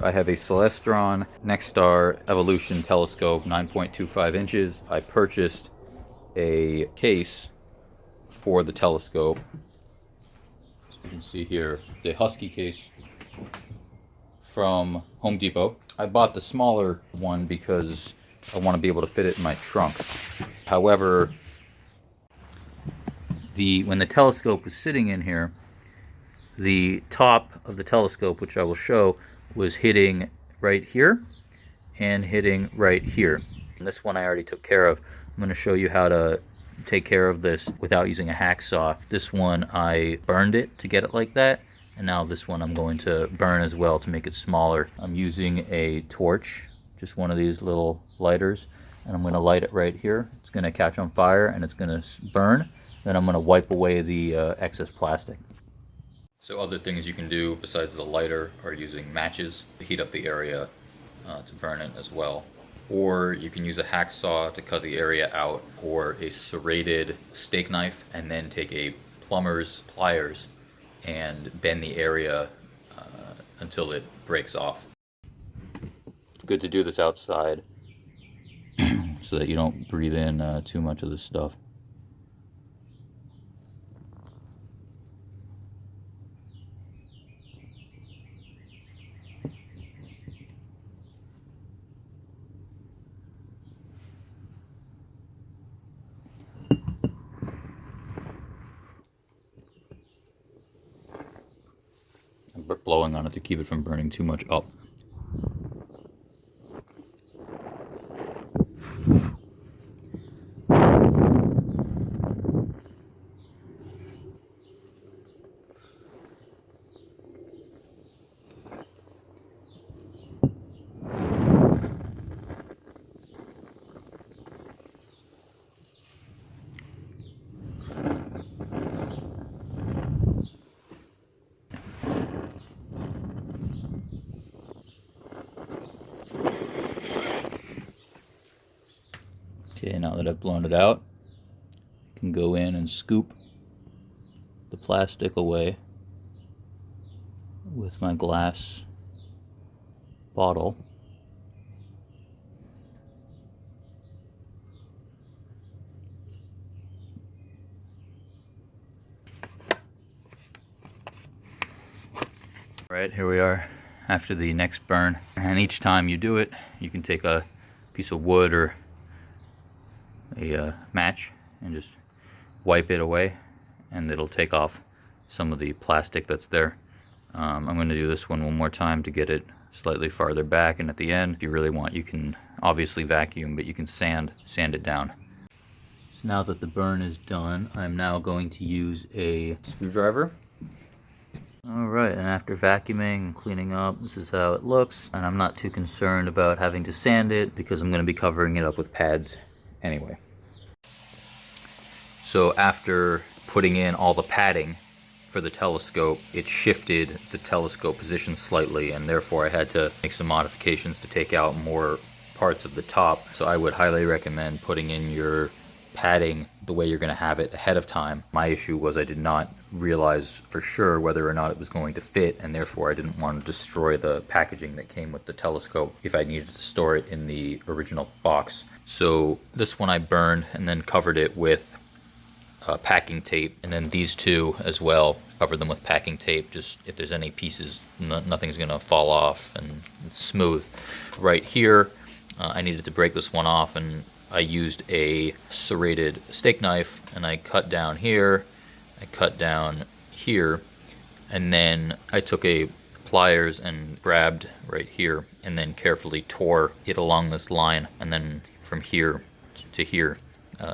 I have a Celestron Nexstar Evolution telescope, 9.25 inches. I purchased a case for the telescope. As you can see here, the Husky case from Home Depot. I bought the smaller one because I want to be able to fit it in my trunk. However, when the telescope was sitting in here, the top of the telescope, which I will show, was hitting right here and hitting right here. And this one I already took care of. I'm going to show you how to take care of this without using a hacksaw. This one I burned it to get it like that, and now this one I'm going to burn as well to make it smaller. I'm using a torch, just one of these little lighters, and I'm going to light it right here. It's going to catch on fire and it's going to burn. Then I'm going to wipe away the excess plastic. So other things you can do besides the lighter are using matches to heat up the area to burn it as well. Or you can use a hacksaw to cut the area out, or a serrated steak knife, and then take a plumber's pliers and bend the area until it breaks off. It's good to do this outside so that you don't breathe in too much of this stuff. Blowing on it to keep it from burning too much up. Okay, now that I've blown it out, I can go in and scoop the plastic away with my glass bottle. Right, here we are after the next burn. And each time you do it, you can take a piece of wood or a match and just wipe it away, and it'll take off some of the plastic that's there. I'm going to do this one more time to get it slightly farther back, and at the end, if you really want, you can obviously vacuum, but you can sand it down. So now that the burn is done, I'm now going to use a screwdriver. Alright, and after vacuuming and cleaning up, this is how it looks, and I'm not too concerned about having to sand it because I'm going to be covering it up with pads anyway. So after putting in all the padding for the telescope, it shifted the telescope position slightly, and therefore I had to make some modifications to take out more parts of the top. So I would highly recommend putting in your padding the way you're going to have it ahead of time. My issue was I did not realize for sure whether or not it was going to fit, and therefore I didn't want to destroy the packaging that came with the telescope if I needed to store it in the original box. So this one I burned and then covered it with packing tape, and then these two as well, cover them with packing tape. Just if there's any pieces, nothing's going to fall off, and it's smooth. Right here, I needed to break this one off, and I used a serrated steak knife, and I cut down here, I cut down here, and then I took a pliers and grabbed right here, and then carefully tore it along this line, and then from here to here,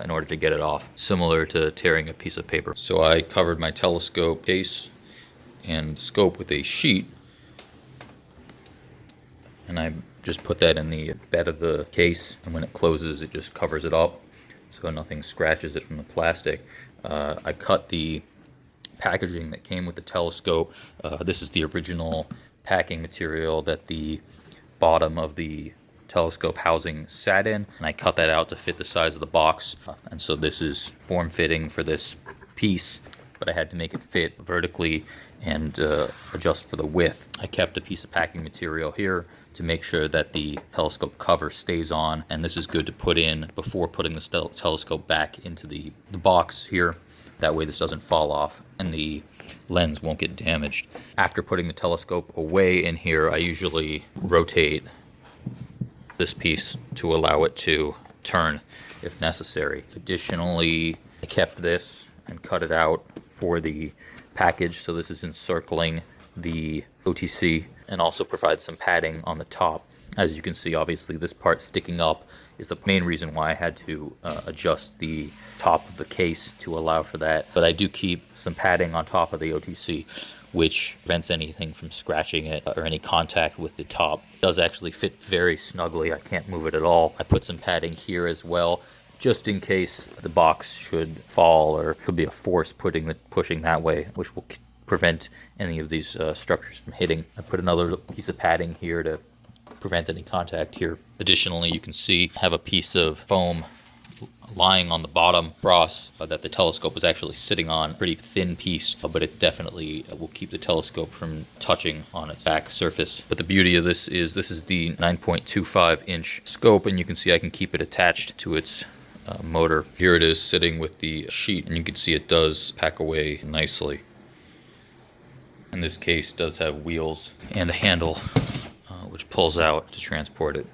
in order to get it off, similar to tearing a piece of paper. So I covered my telescope case and scope with a sheet, and I just put that in the bed of the case, and when it closes it just covers it up so nothing scratches it from the plastic. I cut the packaging that came with the telescope. This is the original packing material that the bottom of the telescope housing sat in, and I cut that out to fit the size of the box, and so this is form-fitting for this piece, but I had to make it fit vertically and adjust for the width. I kept a piece of packing material here to make sure that the telescope cover stays on, and this is good to put in before putting the telescope back into the box here. That way this doesn't fall off and the lens won't get damaged. After putting the telescope away in here, I usually rotate this piece to allow it to turn if necessary. Additionally, I kept this and cut it out for the package, so this is encircling the OTC and also provides some padding on the top. As you can see, obviously this part sticking up is the main reason why I had to adjust the top of the case to allow for that. But I do keep some padding on top of the OTC, which prevents anything from scratching it or any contact with the top. It does actually fit very snugly. I can't move it at all. I put some padding here as well, just in case the box should fall or could be a force pushing that way, which will prevent any of these structures from hitting. I put another piece of padding here to prevent any contact here. Additionally, you can see I have a piece of foam lying on the bottom across that the telescope is actually sitting on. Pretty thin piece, but it definitely will keep the telescope from touching on its back surface. But the beauty of this is the 9.25 inch scope, and you can see I can keep it attached to its motor. Here it is sitting with the sheet, and you can see it does pack away nicely. And this case does have wheels and a handle which pulls out to transport it.